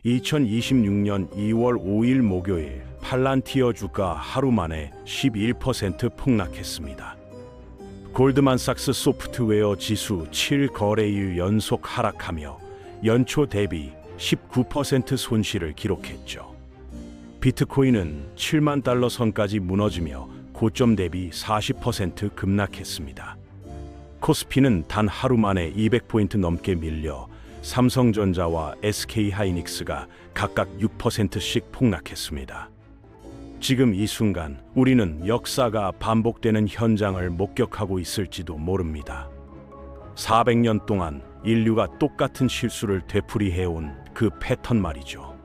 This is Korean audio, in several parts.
2026년 2월 5일 목요일 팔란티어 주가 하루 만에 11% 폭락했습니다. 골드만삭스 소프트웨어 지수 7거래일 연속 하락하며 연초 대비 19% 손실을 기록했죠. 비트코인은 7만 달러 선까지 무너지며 고점 대비 40% 급락했습니다. 코스피는 단 하루 만에 200포인트 넘게 밀려 삼성전자와 SK하이닉스가 각각 6%씩 폭락했습니다. 지금 이 순간 우리는 역사가 반복되는 현장을 목격하고 있을지도 모릅니다. 400년 동안 인류가 똑같은 실수를 되풀이해온 그 패턴 말이죠.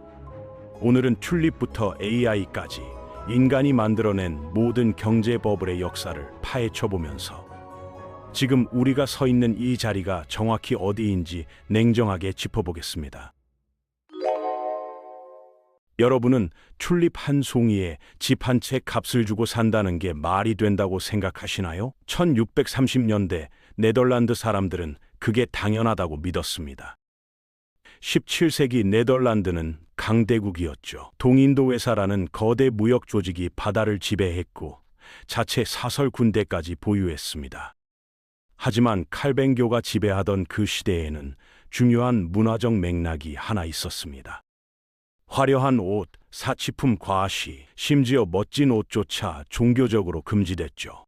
오늘은 튤립부터 AI까지 인간이 만들어낸 모든 경제 버블의 역사를 파헤쳐보면서 지금 우리가 서 있는 이 자리가 정확히 어디인지 냉정하게 짚어보겠습니다. 여러분은 튤립 한 송이에 집 한 채 값을 주고 산다는 게 말이 된다고 생각하시나요? 1630년대 네덜란드 사람들은 그게 당연하다고 믿었습니다. 17세기 네덜란드는 강대국이었죠. 동인도 회사라는 거대 무역 조직이 바다를 지배했고 자체 사설 군대까지 보유했습니다. 하지만 칼뱅교가 지배하던 그 시대에는 중요한 문화적 맥락이 하나 있었습니다. 화려한 옷, 사치품 과시, 심지어 멋진 옷조차 종교적으로 금지됐죠.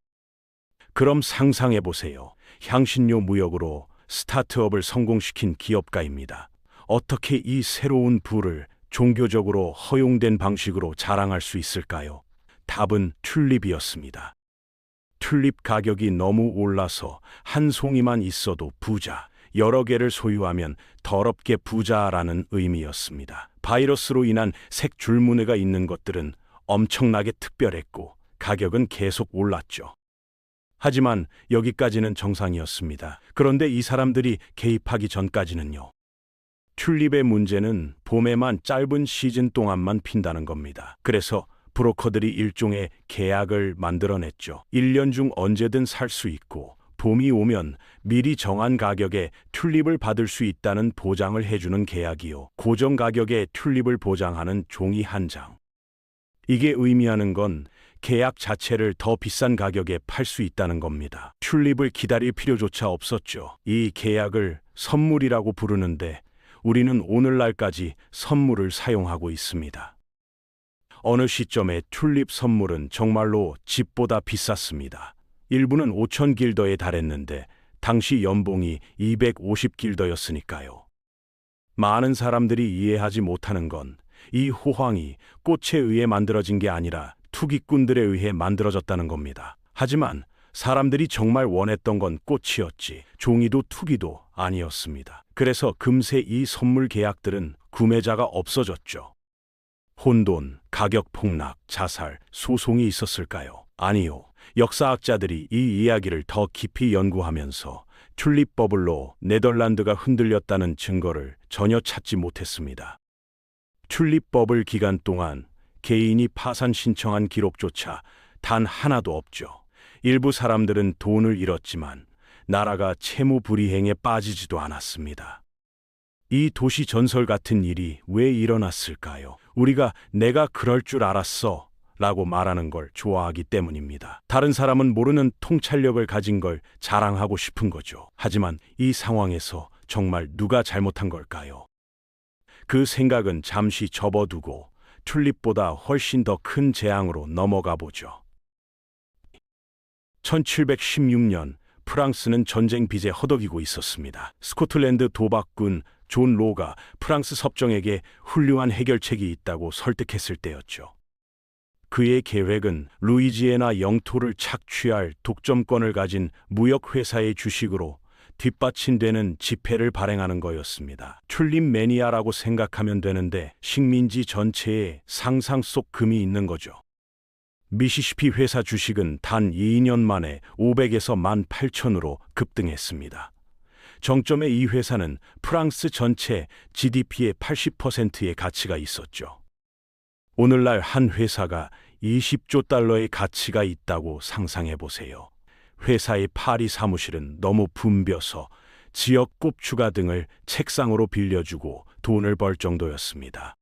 그럼 상상해보세요. 향신료 무역으로 스타트업을 성공시킨 기업가입니다. 어떻게 이 새로운 부를 종교적으로 허용된 방식으로 자랑할 수 있을까요? 답은 튤립이었습니다. 튤립 가격이 너무 올라서 한 송이만 있어도 부자, 여러 개를 소유하면 더럽게 부자라는 의미였습니다. 바이러스로 인한 색 줄무늬가 있는 것들은 엄청나게 특별했고 가격은 계속 올랐죠. 하지만 여기까지는 정상이었습니다. 그런데 이 사람들이 개입하기 전까지는요. 튤립의 문제는 봄에만 짧은 시즌 동안만 핀다는 겁니다. 그래서 브로커들이 일종의 계약을 만들어냈죠. 1년 중 언제든 살 수 있고 봄이 오면 미리 정한 가격에 튤립을 받을 수 있다는 보장을 해주는 계약이요. 고정 가격에 튤립을 보장하는 종이 한 장. 이게 의미하는 건 계약 자체를 더 비싼 가격에 팔 수 있다는 겁니다. 튤립을 기다릴 필요조차 없었죠. 이 계약을 선물이라고 부르는데 우리는 오늘날까지 선물을 사용하고 있습니다. 어느 시점에 튤립 선물은 정말로 집보다 비쌌습니다. 일부는 5,000길더에 달했는데 당시 연봉이 250길더였으니까요. 많은 사람들이 이해하지 못하는 건 이 호황이 꽃에 의해 만들어진 게 아니라 투기꾼들에 의해 만들어졌다는 겁니다. 하지만 사람들이 정말 원했던 건 꽃이었지 종이도 투기도 아니었습니다. 그래서 금세 이 선물 계약들은 구매자가 없어졌죠. 혼돈, 가격 폭락, 자살, 소송이 있었을까요? 아니요. 역사학자들이 이 이야기를 더 깊이 연구하면서 튤립 버블로 네덜란드가 흔들렸다는 증거를 전혀 찾지 못했습니다. 튤립 버블 기간 동안 개인이 파산 신청한 기록조차 단 하나도 없죠. 일부 사람들은 돈을 잃었지만 나라가 채무 불이행에 빠지지도 않았습니다. 이 도시 전설 같은 일이 왜 일어났을까요? 우리가 내가 그럴 줄 알았어 라고 말하는 걸 좋아하기 때문입니다. 다른 사람은 모르는 통찰력을 가진 걸 자랑하고 싶은 거죠. 하지만 이 상황에서 정말 누가 잘못한 걸까요? 그 생각은 잠시 접어두고 튤립보다 훨씬 더 큰 재앙으로 넘어가 보죠. 1716년 프랑스는 전쟁 빚에 허덕이고 있었습니다. 스코틀랜드 도박군 존 로가 프랑스 섭정에게 훌륭한 해결책이 있다고 설득했을 때였죠. 그의 계획은 루이지애나 영토를 착취할 독점권을 가진 무역회사의 주식으로 뒷받침되는 지폐를 발행하는 거였습니다. 튤립 매니아라고 생각하면 되는데 식민지 전체에 상상 속 금이 있는 거죠. 미시시피 회사 주식은 단 2년 만에 500에서 18,000으로 급등했습니다. 정점에 이 회사는 프랑스 전체 GDP의 80%의 가치가 있었죠. 오늘날 한 회사가 20조 달러의 가치가 있다고 상상해 보세요. 회사의 파리 사무실은 너무 붐벼서 지역 꼽추가 등을 책상으로 빌려주고 돈을 벌 정도였습니다.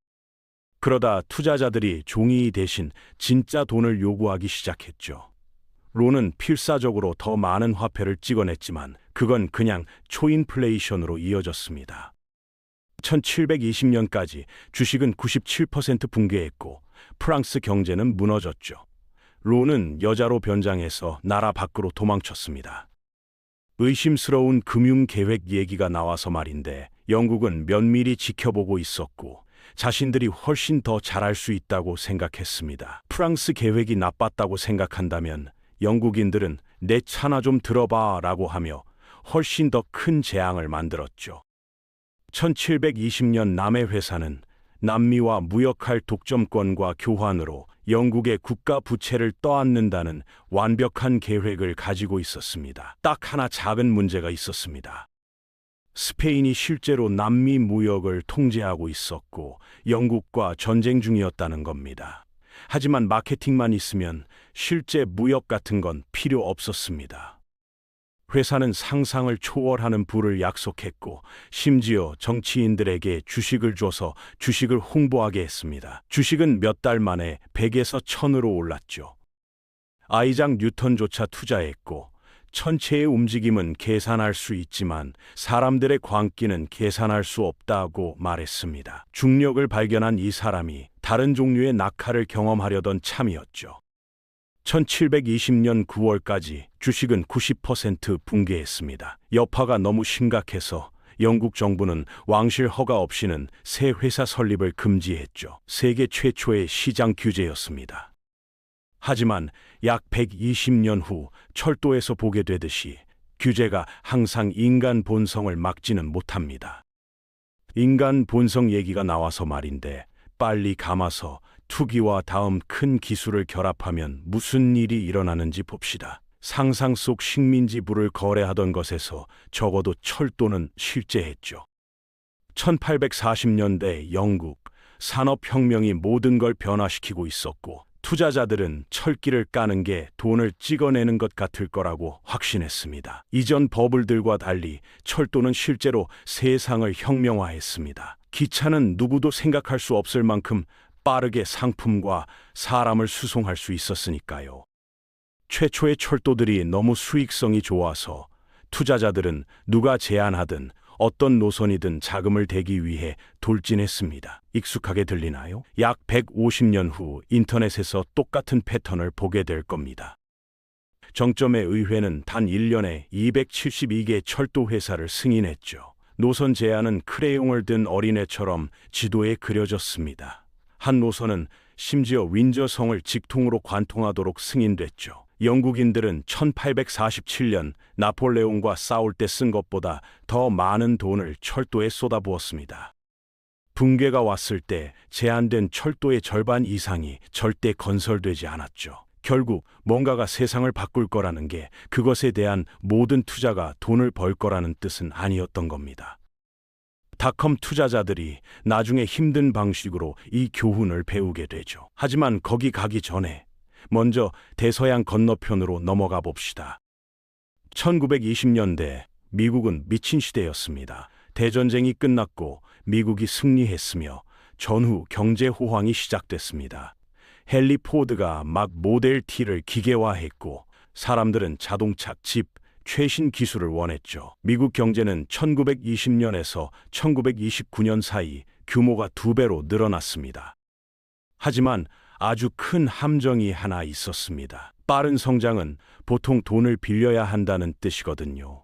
그러다 투자자들이 종이 대신 진짜 돈을 요구하기 시작했죠. 론은 필사적으로 더 많은 화폐를 찍어냈지만 그건 그냥 초인플레이션으로 이어졌습니다. 1720년까지 주식은 97% 붕괴했고 프랑스 경제는 무너졌죠. 론은 여자로 변장해서 나라 밖으로 도망쳤습니다. 의심스러운 금융계획 얘기가 나와서 말인데 영국은 면밀히 지켜보고 있었고 자신들이 훨씬 더 잘할 수 있다고 생각했습니다. 프랑스 계획이 나빴다고 생각한다면 영국인들은 내 차나 좀 들어봐 라고 하며 훨씬 더 큰 재앙을 만들었죠. 1720년 남의 회사는 남미와 무역할 독점권과 교환으로 영국의 국가 부채를 떠안는다는 완벽한 계획을 가지고 있었습니다. 딱 하나 작은 문제가 있었습니다. 스페인이 실제로 남미 무역을 통제하고 있었고 영국과 전쟁 중이었다는 겁니다. 하지만 마케팅만 있으면 실제 무역 같은 건 필요 없었습니다. 회사는 상상을 초월하는 부를 약속했고 심지어 정치인들에게 주식을 줘서 주식을 홍보하게 했습니다. 주식은 몇 달 만에 100에서 1000으로 올랐죠. 아이작 뉴턴조차 투자했고 천체의 움직임은 계산할 수 있지만 사람들의 광기는 계산할 수 없다고 말했습니다. 중력을 발견한 이 사람이 다른 종류의 낙하를 경험하려던 참이었죠. 1720년 9월까지 주식은 90% 붕괴했습니다. 여파가 너무 심각해서 영국 정부는 왕실 허가 없이는 새 회사 설립을 금지했죠. 세계 최초의 시장 규제였습니다. 하지만 약 120년 후 철도에서 보게 되듯이 규제가 항상 인간 본성을 막지는 못합니다. 인간 본성 얘기가 나와서 말인데 빨리 감아서 투기와 다음 큰 기술을 결합하면 무슨 일이 일어나는지 봅시다. 상상 속 식민지 부를 거래하던 것에서 적어도 철도는 실제했죠. 1840년대 영국 산업혁명이 모든 걸 변화시키고 있었고 투자자들은 철기를 까는 게 돈을 찍어내는 것 같을 거라고 확신했습니다. 이전 버블들과 달리 철도는 실제로 세상을 혁명화했습니다. 기차는 누구도 생각할 수 없을 만큼 빠르게 상품과 사람을 수송할 수 있었으니까요. 최초의 철도들이 너무 수익성이 좋아서 투자자들은 누가 제안하든 어떤 노선이든 자금을 대기 위해 돌진했습니다. 익숙하게 들리나요? 약 150년 후 인터넷에서 똑같은 패턴을 보게 될 겁니다. 정점의 의회는 단 1년에 272개 철도 회사를 승인했죠. 노선 제안은 크레용을 든 어린애처럼 지도에 그려졌습니다. 한 노선은 심지어 윈저성을 직통으로 관통하도록 승인됐죠. 영국인들은 1847년 나폴레옹과 싸울 때 쓴 것보다 더 많은 돈을 철도에 쏟아부었습니다. 붕괴가 왔을 때 제한된 철도의 절반 이상이 절대 건설되지 않았죠. 결국 뭔가가 세상을 바꿀 거라는 게 그것에 대한 모든 투자가 돈을 벌 거라는 뜻은 아니었던 겁니다. 닷컴 투자자들이 나중에 힘든 방식으로 이 교훈을 배우게 되죠. 하지만 거기 가기 전에 먼저 대서양 건너편으로 넘어가 봅시다. 1920년대 미국은 미친 시대였습니다. 대전쟁이 끝났고 미국이 승리했으며 전후 경제 호황이 시작됐습니다. 헨리 포드가 막 모델 T를 기계화했고 사람들은 자동차, 집, 최신 기술을 원했죠. 미국 경제는 1920년에서 1929년 사이 규모가 2배로 늘어났습니다. 하지만 아주 큰 함정이 하나 있었습니다. 빠른 성장은 보통 돈을 빌려야 한다는 뜻이거든요.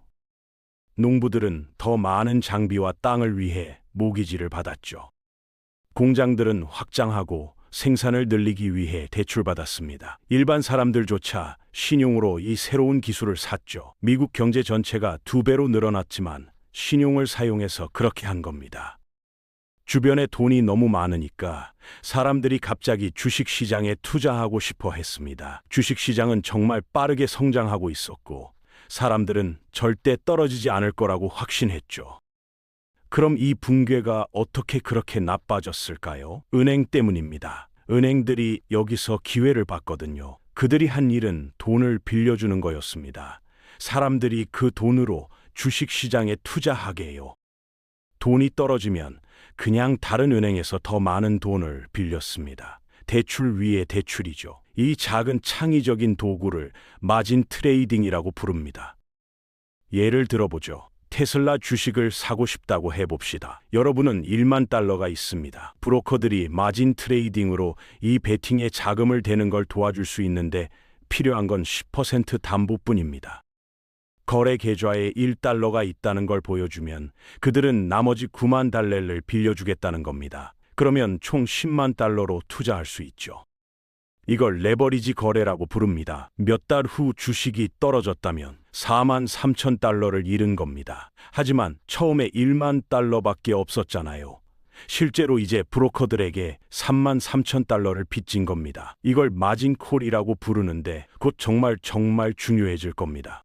농부들은 더 많은 장비와 땅을 위해 모기지를 받았죠. 공장들은 확장하고 생산을 늘리기 위해 대출받았습니다. 일반 사람들조차 신용으로 이 새로운 기술을 샀죠. 미국 경제 전체가 2배로 늘어났지만 신용을 사용해서 그렇게 한 겁니다. 주변에 돈이 너무 많으니까 사람들이 갑자기 주식시장에 투자하고 싶어 했습니다. 주식시장은 정말 빠르게 성장하고 있었고 사람들은 절대 떨어지지 않을 거라고 확신했죠. 그럼 이 붕괴가 어떻게 그렇게 나빠졌을까요? 은행 때문입니다. 은행들이 여기서 기회를 봤거든요. 그들이 한 일은 돈을 빌려주는 거였습니다. 사람들이 그 돈으로 주식시장에 투자하게 해요. 돈이 떨어지면 그냥 다른 은행에서 더 많은 돈을 빌렸습니다. 대출 위에 대출이죠. 이 작은 창의적인 도구를 마진 트레이딩이라고 부릅니다. 예를 들어보죠. 테슬라 주식을 사고 싶다고 해봅시다. 여러분은 1만 달러가 있습니다. 브로커들이 마진 트레이딩으로 이 베팅에 자금을 대는 걸 도와줄 수 있는데 필요한 건 10% 담보뿐입니다. 거래 계좌에 1달러가 있다는 걸 보여주면 그들은 나머지 9만 달러를 빌려주겠다는 겁니다. 그러면 총 10만 달러로 투자할 수 있죠. 이걸 레버리지 거래라고 부릅니다. 몇 달 후 주식이 떨어졌다면 4만 3천 달러를 잃은 겁니다. 하지만 처음에 1만 달러밖에 없었잖아요. 실제로 이제 브로커들에게 3만 3천 달러를 빚진 겁니다. 이걸 마진콜이라고 부르는데 곧 정말 중요해질 겁니다.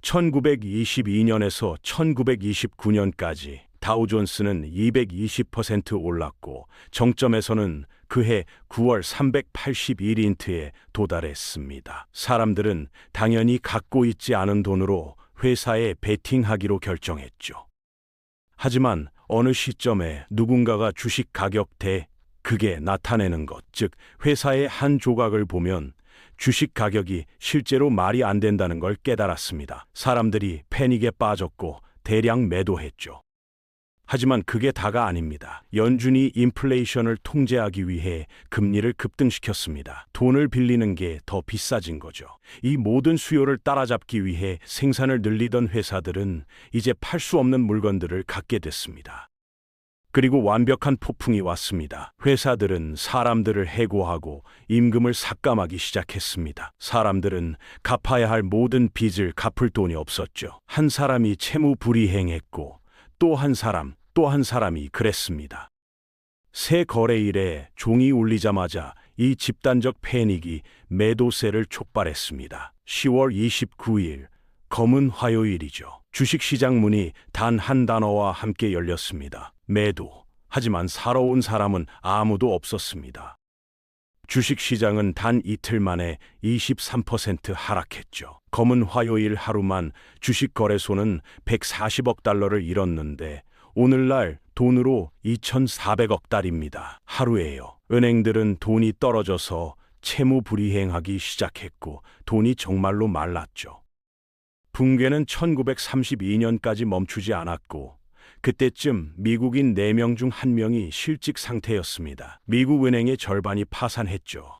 1922년에서 1929년까지 다우존스는 220% 올랐고 정점에서는 그해 9월 381인트에 도달했습니다. 사람들은 당연히 갖고 있지 않은 돈으로 회사에 베팅하기로 결정했죠. 하지만 어느 시점에 누군가가 주식 가격 극에 나타내는 것, 즉 회사의 한 조각을 보면 주식 가격이 실제로 말이 안 된다는 걸 깨달았습니다. 사람들이 패닉에 빠졌고 대량 매도했죠. 하지만 그게 다가 아닙니다. 연준이 인플레이션을 통제하기 위해 금리를 급등시켰습니다. 돈을 빌리는 게 더 비싸진 거죠. 이 모든 수요를 따라잡기 위해 생산을 늘리던 회사들은 이제 팔 수 없는 물건들을 갖게 됐습니다. 그리고 완벽한 폭풍이 왔습니다. 회사들은 사람들을 해고하고 임금을 삭감하기 시작했습니다. 사람들은 갚아야 할 모든 빚을 갚을 돈이 없었죠. 한 사람이 채무 불이행했고 또 한 사람이 그랬습니다. 새 거래일에 종이 울리자마자 이 집단적 패닉이 매도세를 촉발했습니다. 10월 29일, 검은 화요일이죠. 주식시장 문이 단 한 단어와 함께 열렸습니다. 매도. 하지만 사러 온 사람은 아무도 없었습니다. 주식시장은 단 이틀 만에 23% 하락했죠. 검은 화요일 하루만 주식거래소는 140억 달러를 잃었는데 오늘날 돈으로 2,400억 달입니다. 하루에요. 은행들은 돈이 떨어져서 채무 불이행하기 시작했고 돈이 정말로 말랐죠. 붕괴는 1932년까지 멈추지 않았고 그때쯤 미국인 4명 중 1명이 실직 상태였습니다. 미국 은행의 절반이 파산했죠.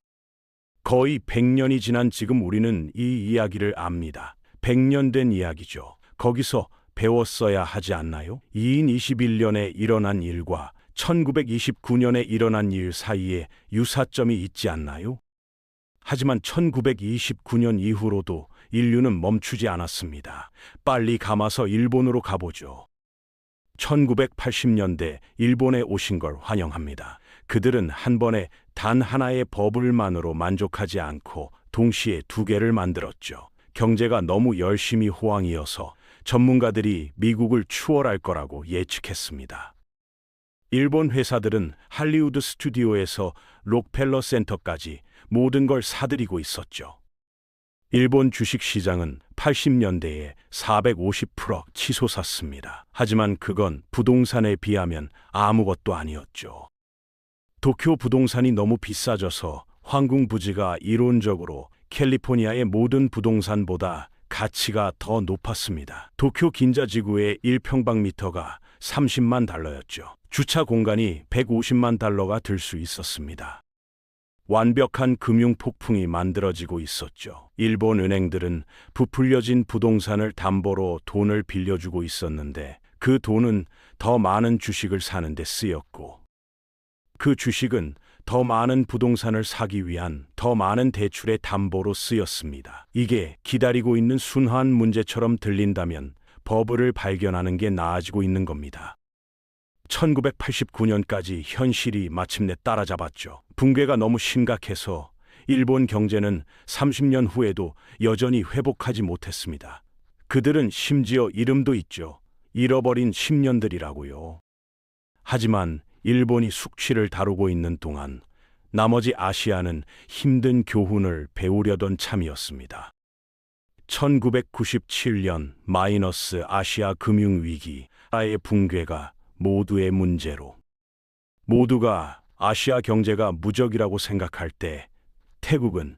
거의 100년이 지난 지금 우리는 이 이야기를 압니다. 100년 된 이야기죠. 거기서 배웠어야 하지 않나요? 2021년에 일어난 일과 1929년에 일어난 일 사이에 유사점이 있지 않나요? 하지만 1929년 이후로도 인류는 멈추지 않았습니다. 빨리 감아서 일본으로 가보죠. 1980년대 일본에 오신 걸 환영합니다. 그들은 한 번에 단 하나의 버블만으로 만족하지 않고 동시에 2개를 만들었죠. 경제가 너무 열심히 호황이어서 전문가들이 미국을 추월할 거라고 예측했습니다. 일본 회사들은 할리우드 스튜디오에서 록펠러 센터까지 모든 걸 사들이고 있었죠. 일본 주식시장은 80년대에 450% 치솟았습니다. 하지만 그건 부동산에 비하면 아무것도 아니었죠. 도쿄 부동산이 너무 비싸져서 황궁 부지가 이론적으로 캘리포니아의 모든 부동산보다 가치가 더 높았습니다. 도쿄 긴자지구의 1평방미터가 30만 달러였죠. 주차 공간이 150만 달러가 들 수 있었습니다. 완벽한 금융 폭풍이 만들어지고 있었죠. 일본 은행들은 부풀려진 부동산을 담보로 돈을 빌려주고 있었는데 그 돈은 더 많은 주식을 사는 데 쓰였고 그 주식은 더 많은 부동산을 사기 위한 더 많은 대출의 담보로 쓰였습니다. 이게 기다리고 있는 순환 문제처럼 들린다면 버블을 발견하는 게 나아지고 있는 겁니다. 1989년까지 현실이 마침내 따라잡았죠. 붕괴가 너무 심각해서 일본 경제는 30년 후에도 여전히 회복하지 못했습니다. 그들은 심지어 이름도 있죠. 잃어버린 10년들이라고요. 하지만 일본이 숙취를 다루고 있는 동안 나머지 아시아는 힘든 교훈을 배우려던 참이었습니다. 1997년 마이너스 아시아 금융위기, 아의 붕괴가 모두의 문제로. 모두가 아시아 경제가 무적이라고 생각할 때 태국은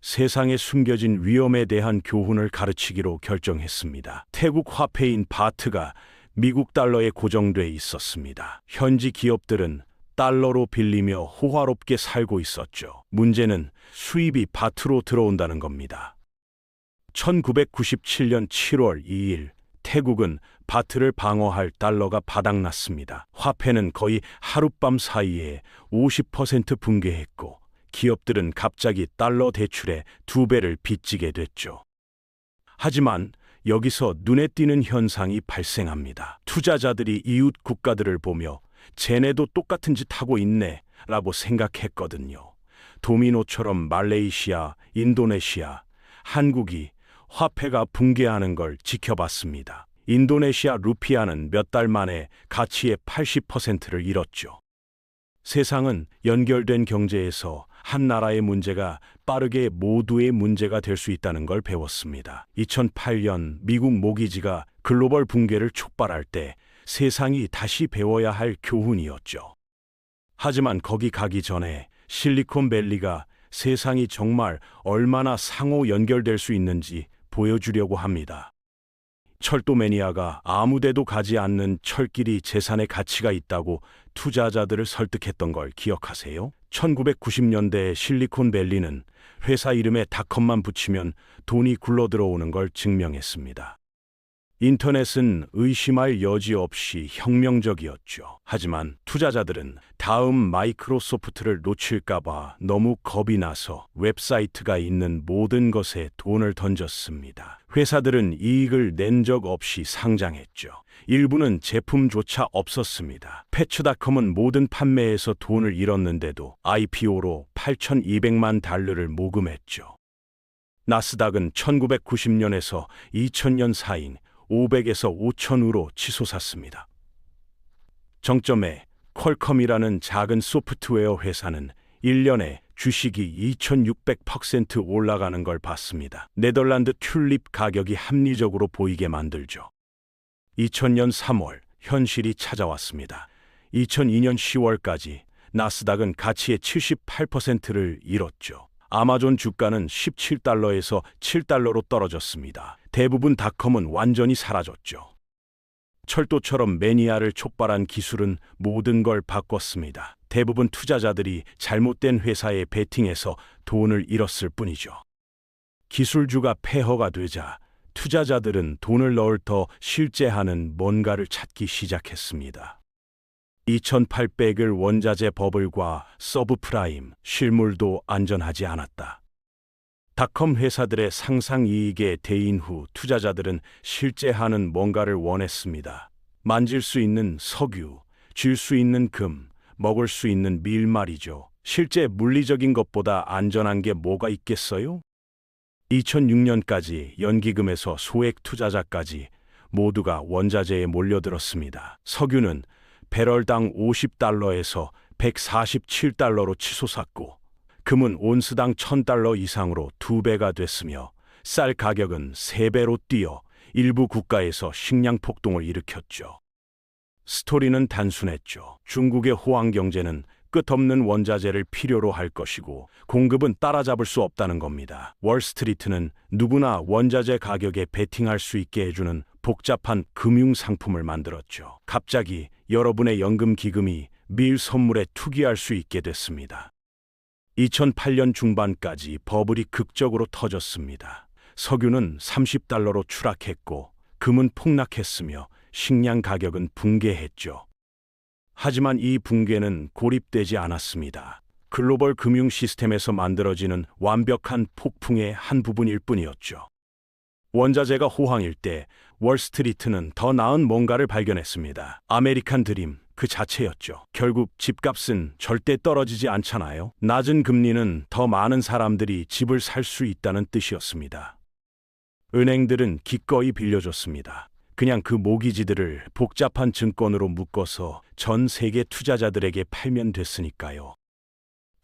세상에 숨겨진 위험에 대한 교훈을 가르치기로 결정했습니다. 태국 화폐인 바트가 미국 달러에 고정돼 있었습니다. 현지 기업들은 달러로 빌리며 호화롭게 살고 있었죠. 문제는 수입이 바트로 들어온다는 겁니다. 1997년 7월 2일 태국은 바트를 방어할 달러가 바닥났습니다. 화폐는 거의 하룻밤 사이에 50% 붕괴했고 기업들은 갑자기 달러 대출에 2배를 빚지게 됐죠. 하지만 여기서 눈에 띄는 현상이 발생합니다. 투자자들이 이웃 국가들을 보며 쟤네도 똑같은 짓 하고 있네 라고 생각했거든요. 도미노처럼 말레이시아, 인도네시아, 한국이 화폐가 붕괴하는 걸 지켜봤습니다. 인도네시아 루피아는 몇 달 만에 가치의 80%를 잃었죠. 세상은 연결된 경제에서 한 나라의 문제가 빠르게 모두의 문제가 될 수 있다는 걸 배웠습니다. 2008년 미국 모기지가 글로벌 붕괴를 촉발할 때 세상이 다시 배워야 할 교훈이었죠. 하지만 거기 가기 전에 실리콘밸리가 세상이 정말 얼마나 상호 연결될 수 있는지 보여주려고 합니다. 철도 매니아가 아무데도 가지 않는 철길이 재산의 가치가 있다고 투자자들을 설득했던 걸 기억하세요? 1990년대 실리콘밸리는 회사 이름에 닷컴만 붙이면 돈이 굴러들어오는 걸 증명했습니다. 인터넷은 의심할 여지 없이 혁명적이었죠. 하지만 투자자들은 다음 마이크로소프트를 놓칠까봐 너무 겁이 나서 웹사이트가 있는 모든 것에 돈을 던졌습니다. 회사들은 이익을 낸 적 없이 상장했죠. 일부는 제품조차 없었습니다. 패츠닷컴은 모든 판매에서 돈을 잃었는데도 IPO로 8,200만 달러를 모금했죠. 나스닥은 1990년에서 2000년 사이인 500에서 5,000으로 치솟았습니다. 정점에 퀄컴이라는 작은 소프트웨어 회사는 1년에 주식이 2,600% 올라가는 걸 봤습니다. 네덜란드 튤립 가격이 합리적으로 보이게 만들죠. 2000년 3월 현실이 찾아왔습니다. 2002년 10월까지 나스닥은 가치의 78%를 잃었죠. 아마존 주가는 17달러에서 7달러로 떨어졌습니다. 대부분 닷컴은 완전히 사라졌죠. 철도처럼 매니아를 촉발한 기술은 모든 걸 바꿨습니다. 대부분 투자자들이 잘못된 회사에 베팅해서 돈을 잃었을 뿐이죠. 기술주가 폐허가 되자 투자자들은 돈을 넣을 더 실제하는 뭔가를 찾기 시작했습니다. 2800을 원자재 버블과 서브프라임, 실물도 안전하지 않았다. 닷컴 회사들의 상상이익에 대인 후 투자자들은 실제하는 뭔가를 원했습니다. 만질 수 있는 석유, 쥘 수 있는 금, 먹을 수 있는 밀 말이죠. 실제 물리적인 것보다 안전한 게 뭐가 있겠어요? 2006년까지 연기금에서 소액 투자자까지 모두가 원자재에 몰려들었습니다. 석유는 배럴당 50달러에서 147달러로 치솟았고 금은 온스당 1,000달러 이상으로 2배가 됐으며 쌀 가격은 3배로 뛰어 일부 국가에서 식량 폭동을 일으켰죠. 스토리는 단순했죠. 중국의 호황 경제는 끝없는 원자재를 필요로 할 것이고 공급은 따라잡을 수 없다는 겁니다. 월스트리트는 누구나 원자재 가격에 베팅할 수 있게 해주는 복잡한 금융 상품을 만들었죠. 갑자기 여러분의 연금 기금이 밀 선물에 투기할 수 있게 됐습니다. 2008년 중반까지 버블이 극적으로 터졌습니다. 석유는 30달러로 추락했고 금은 폭락했으며 식량 가격은 붕괴했죠. 하지만 이 붕괴는 고립되지 않았습니다. 글로벌 금융 시스템에서 만들어지는 완벽한 폭풍의 한 부분일 뿐이었죠. 원자재가 호황일 때 월스트리트는 더 나은 뭔가를 발견했습니다. 아메리칸 드림 그 자체였죠. 결국 집값은 절대 떨어지지 않잖아요. 낮은 금리는 더 많은 사람들이 집을 살 수 있다는 뜻이었습니다. 은행들은 기꺼이 빌려줬습니다. 그냥 그 모기지들을 복잡한 증권으로 묶어서 전 세계 투자자들에게 팔면 됐으니까요.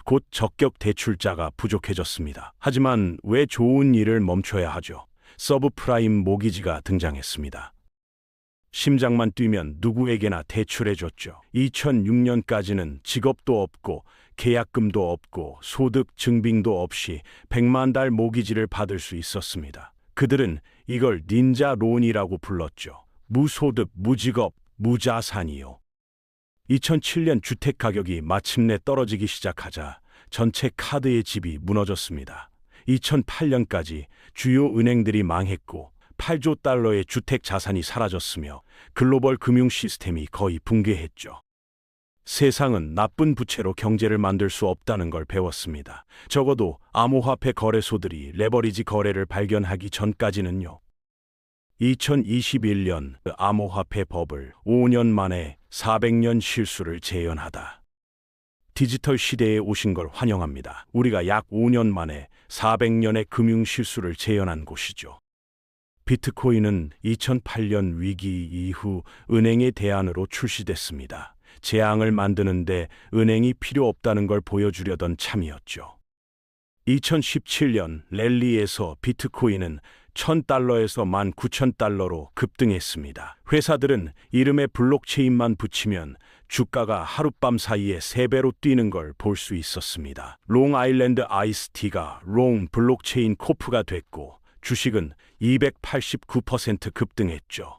곧 적격 대출자가 부족해졌습니다. 하지만 왜 좋은 일을 멈춰야 하죠? 서브프라임 모기지가 등장했습니다. 심장만 뛰면 누구에게나 대출해줬죠. 2006년까지는 직업도 없고 계약금도 없고 소득 증빙도 없이 100만 달 모기지를 받을 수 있었습니다. 그들은 이걸 닌자 론이라고 불렀죠. 무소득, 무직업, 무자산이요. 2007년 주택 가격이 마침내 떨어지기 시작하자 전체 카드의 집이 무너졌습니다. 2008년까지 주요 은행들이 망했고 8조 달러의 주택 자산이 사라졌으며 글로벌 금융 시스템이 거의 붕괴했죠. 세상은 나쁜 부채로 경제를 만들 수 없다는 걸 배웠습니다. 적어도 암호화폐 거래소들이 레버리지 거래를 발견하기 전까지는요. 2021년 암호화폐 버블 5년 만에 400년 실수를 재현하다. 디지털 시대에 오신 걸 환영합니다. 우리가 약 5년 만에 400년의 금융 실수를 재현한 곳이죠. 비트코인은 2008년 위기 이후 은행의 대안으로 출시됐습니다. 재앙을 만드는데 은행이 필요 없다는 걸 보여주려던 참이었죠. 2017년 랠리에서 비트코인은 1000달러에서 19,000달러로 급등했습니다. 회사들은 이름에 블록체인만 붙이면 주가가 하룻밤 사이에 3배로 뛰는 걸 볼 수 있었습니다. 롱 아일랜드 아이스티가 롱 블록체인 코프가 됐고 주식은 289% 급등했죠.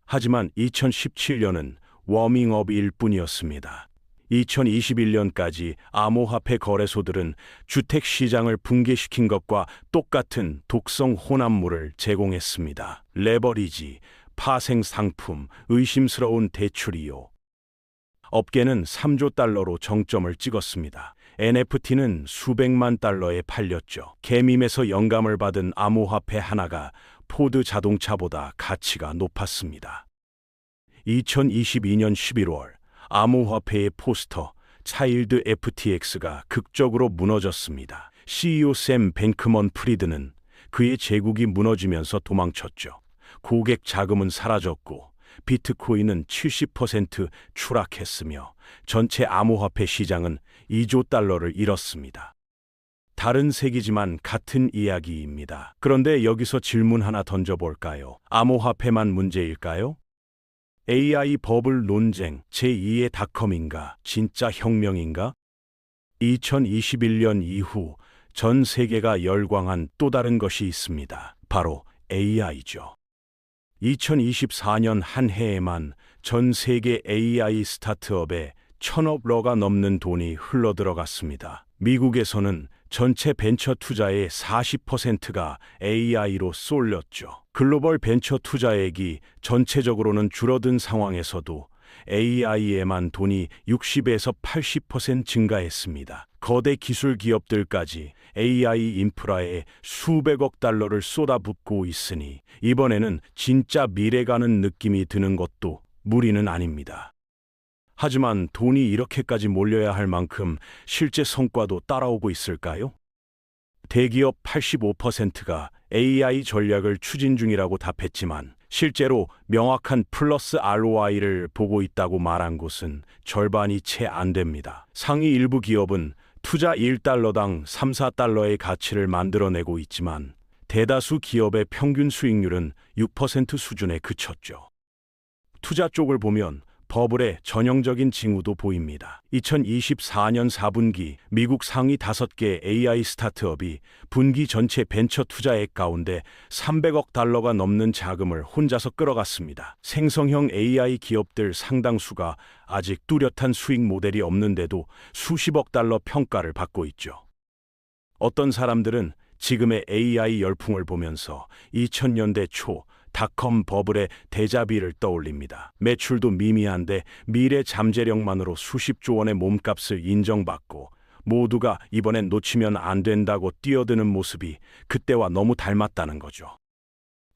하지만 2017년은 워밍업일 뿐이었습니다. 2021년까지 암호화폐 거래소들은 주택시장을 붕괴시킨 것과 똑같은 독성 혼합물을 제공했습니다. 레버리지, 파생상품, 의심스러운 대출이요. 업계는 3조 달러로 정점을 찍었습니다. NFT는 수백만 달러에 팔렸죠. 개밈에서 영감을 받은 암호화폐 하나가 포드 자동차보다 가치가 높았습니다. 2022년 11월 암호화폐의 포스터 차일드 FTX가 극적으로 무너졌습니다. CEO 샘 뱅크먼 프리드는 그의 제국이 무너지면서 도망쳤죠. 고객 자금은 사라졌고 비트코인은 70% 추락했으며 전체 암호화폐 시장은 2조 달러를 잃었습니다. 다른 세기지만 같은 이야기입니다. 그런데 여기서 질문 하나 던져볼까요? 암호화폐만 문제일까요? AI 버블 논쟁 제2의 닷컴인가? 진짜 혁명인가? 2021년 이후 전 세계가 열광한 또 다른 것이 있습니다. 바로 AI죠. 2024년 한 해에만 전 세계 AI 스타트업에 1,000억 러가 넘는 돈이 흘러들어갔습니다. 미국에서는 전체 벤처 투자의 40%가 AI로 쏠렸죠. 글로벌 벤처 투자액이 전체적으로는 줄어든 상황에서도 AI에만 돈이 60에서 80% 증가했습니다. 거대 기술 기업들까지 AI 인프라에 수백억 달러를 쏟아붓고 있으니 이번에는 진짜 미래 가는 느낌이 드는 것도 무리는 아닙니다. 하지만 돈이 이렇게까지 몰려야 할 만큼 실제 성과도 따라오고 있을까요? 대기업 85%가 AI 전략을 추진 중이라고 답했지만 실제로 명확한 플러스 ROI를 보고 있다고 말한 곳은 절반이 채 안 됩니다. 상위 일부 기업은 투자 1달러당 3, 4달러의 가치를 만들어내고 있지만 대다수 기업의 평균 수익률은 6% 수준에 그쳤죠. 투자 쪽을 보면 버블의 전형적인 징후도 보입니다. 2024년 4분기 미국 상위 5개 AI 스타트업이 분기 전체 벤처 투자액 가운데 300억 달러가 넘는 자금을 혼자서 끌어갔습니다. 생성형 AI 기업들 상당수가 아직 뚜렷한 수익 모델이 없는데도 수십억 달러 평가를 받고 있죠. 어떤 사람들은 지금의 AI 열풍을 보면서 2000년대 초 닷컴 버블의 데자비를 떠올립니다. 매출도 미미한데 미래 잠재력만으로 수십조 원의 몸값을 인정받고 모두가 이번엔 놓치면 안 된다고 뛰어드는 모습이 그때와 너무 닮았다는 거죠.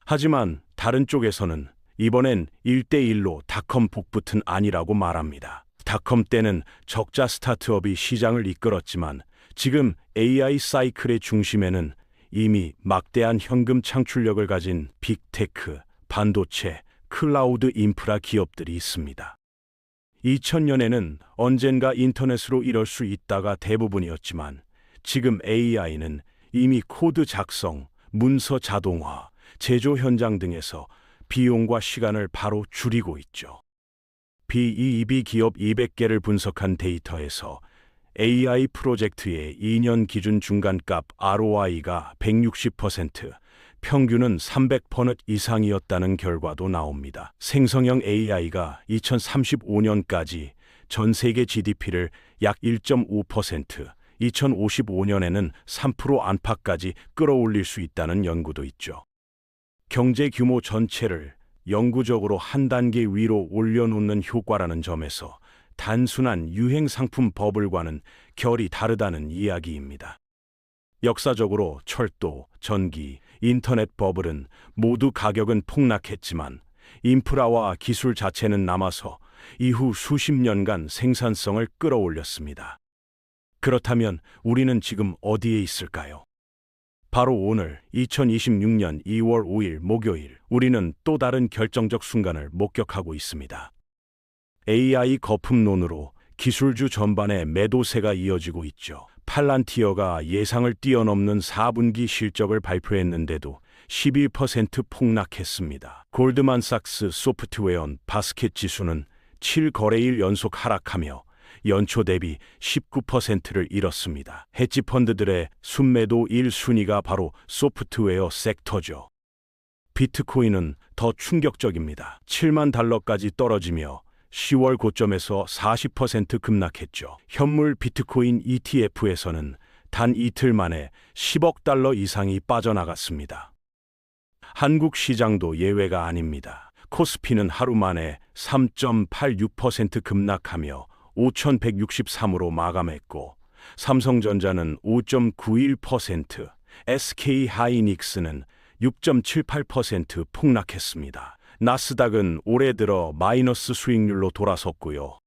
하지만 다른 쪽에서는 이번엔 1대1로 닷컴 복붙은 아니라고 말합니다. 닷컴 때는 적자 스타트업이 시장을 이끌었지만 지금 AI 사이클의 중심에는 이미 막대한 현금 창출력을 가진 빅테크, 반도체, 클라우드 인프라 기업들이 있습니다. 2000년에는 언젠가 인터넷으로 이럴 수 있다가 대부분이었지만 지금 AI는 이미 코드 작성, 문서 자동화, 제조 현장 등에서 비용과 시간을 바로 줄이고 있죠. BEEB 기업 200개를 분석한 데이터에서 AI 프로젝트의 2년 기준 중간값 ROI가 160%, 평균은 300% 이상이었다는 결과도 나옵니다. 생성형 AI가 2035년까지 전 세계 GDP를 약 1.5%, 2055년에는 3% 안팎까지 끌어올릴 수 있다는 연구도 있죠. 경제 규모 전체를 영구적으로 한 단계 위로 올려놓는 효과라는 점에서 단순한 유행 상품 버블과는 결이 다르다는 이야기입니다. 역사적으로 철도, 전기, 인터넷 버블은 모두 가격은 폭락했지만 인프라와 기술 자체는 남아서 이후 수십 년간 생산성을 끌어올렸습니다. 그렇다면 우리는 지금 어디에 있을까요? 바로 오늘 2026년 2월 5일 목요일, 우리는 또 다른 결정적 순간을 목격하고 있습니다. AI 거품론으로 기술주 전반의 매도세가 이어지고 있죠. 팔란티어가 예상을 뛰어넘는 4분기 실적을 발표했는데도 11% 폭락했습니다. 골드만삭스 소프트웨어 바스켓 지수는 7거래일 연속 하락하며 연초 대비 19%를 잃었습니다. 헤지펀드들의 순매도 1순위가 바로 소프트웨어 섹터죠. 비트코인은 더 충격적입니다. 7만 달러까지 떨어지며 10월 고점에서 40% 급락했죠. 현물 비트코인 ETF에서는 단 이틀 만에 10억 달러 이상이 빠져나갔습니다. 한국 시장도 예외가 아닙니다. 코스피는 하루 만에 3.86% 급락하며 5,163으로 마감했고, 삼성전자는 5.91%, SK하이닉스는 6.78% 폭락했습니다. 나스닥은 올해 들어 마이너스 수익률로 돌아섰고요.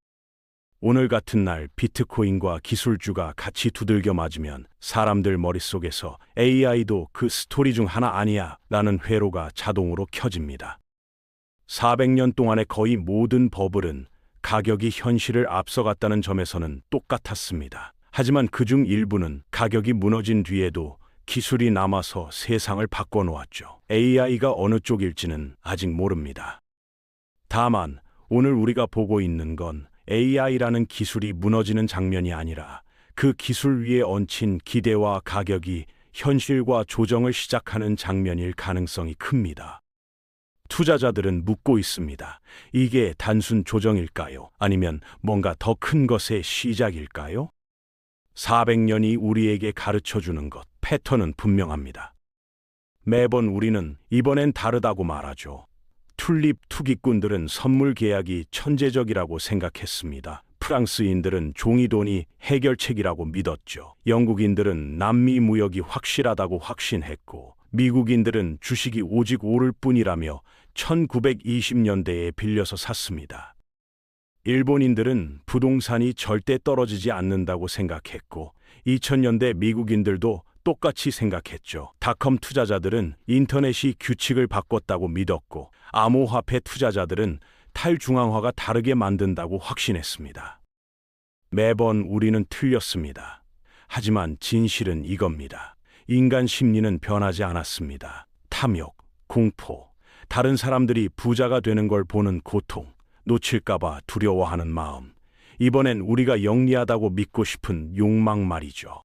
오늘 같은 날 비트코인과 기술주가 같이 두들겨 맞으면 사람들 머릿속에서 AI도 그 스토리 중 하나 아니야 라는 회로가 자동으로 켜집니다. 400년 동안의 거의 모든 버블은 가격이 현실을 앞서갔다는 점에서는 똑같았습니다. 하지만 그중 일부는 가격이 무너진 뒤에도 기술이 남아서 세상을 바꿔놓았죠. AI가 어느 쪽일지는 아직 모릅니다. 다만 오늘 우리가 보고 있는 건 AI라는 기술이 무너지는 장면이 아니라 그 기술 위에 얹힌 기대와 가격이 현실과 조정을 시작하는 장면일 가능성이 큽니다. 투자자들은 묻고 있습니다. 이게 단순 조정일까요? 아니면 뭔가 더 큰 것의 시작일까요? 400년이 우리에게 가르쳐주는 것, 패턴은 분명합니다. 매번 우리는 이번엔 다르다고 말하죠. 튤립 투기꾼들은 선물 계약이 천재적이라고 생각했습니다. 프랑스인들은 종이돈이 해결책이라고 믿었죠. 영국인들은 남미 무역이 확실하다고 확신했고, 미국인들은 주식이 오직 오를 뿐이라며 1920년대에 빌려서 샀습니다. 일본인들은 부동산이 절대 떨어지지 않는다고 생각했고, 2000년대 미국인들도 똑같이 생각했죠. 닷컴 투자자들은 인터넷이 규칙을 바꿨다고 믿었고, 암호화폐 투자자들은 탈중앙화가 다르게 만든다고 확신했습니다. 매번 우리는 틀렸습니다. 하지만 진실은 이겁니다. 인간 심리는 변하지 않았습니다. 탐욕, 공포, 다른 사람들이 부자가 되는 걸 보는 고통, 놓칠까봐 두려워하는 마음, 이번엔 우리가 영리하다고 믿고 싶은 욕망 말이죠.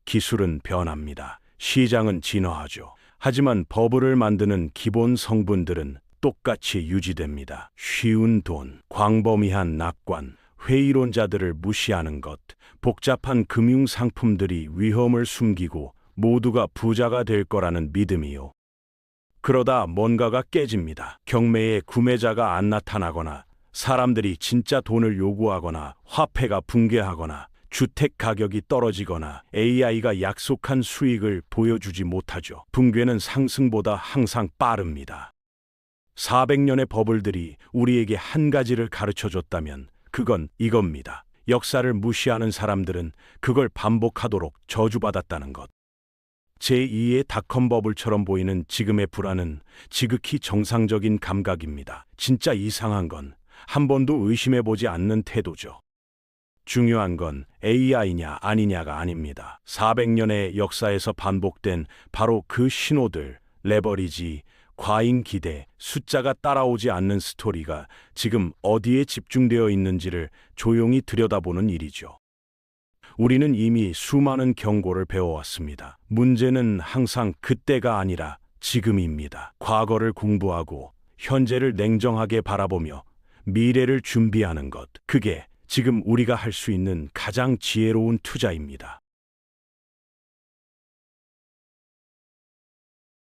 기술은 변합니다. 시장은 진화하죠. 하지만 버블을 만드는 기본 성분들은 똑같이 유지됩니다. 쉬운 돈, 광범위한 낙관, 회의론자들을 무시하는 것, 복잡한 금융상품들이 위험을 숨기고 모두가 부자가 될 거라는 믿음이요. 그러다 뭔가가 깨집니다. 경매에 구매자가 안 나타나거나, 사람들이 진짜 돈을 요구하거나, 화폐가 붕괴하거나, 주택 가격이 떨어지거나, AI가 약속한 수익을 보여주지 못하죠. 붕괴는 상승보다 항상 빠릅니다. 400년의 버블들이 우리에게 한 가지를 가르쳐줬다면 그건 이겁니다. 역사를 무시하는 사람들은 그걸 반복하도록 저주받았다는 것. 제2의 닷컴 버블처럼 보이는 지금의 불안은 지극히 정상적인 감각입니다. 진짜 이상한 건 한 번도 의심해보지 않는 태도죠. 중요한 건 AI냐 아니냐가 아닙니다. 400년의 역사에서 반복된 바로 그 신호들, 레버리지, 과잉 기대, 숫자가 따라오지 않는 스토리가 지금 어디에 집중되어 있는지를 조용히 들여다보는 일이죠. 우리는 이미 수많은 경고를 배워왔습니다. 문제는 항상 그때가 아니라 지금입니다. 과거를 공부하고 현재를 냉정하게 바라보며 미래를 준비하는 것, 그게 지금 우리가 할 수 있는 가장 지혜로운 투자입니다.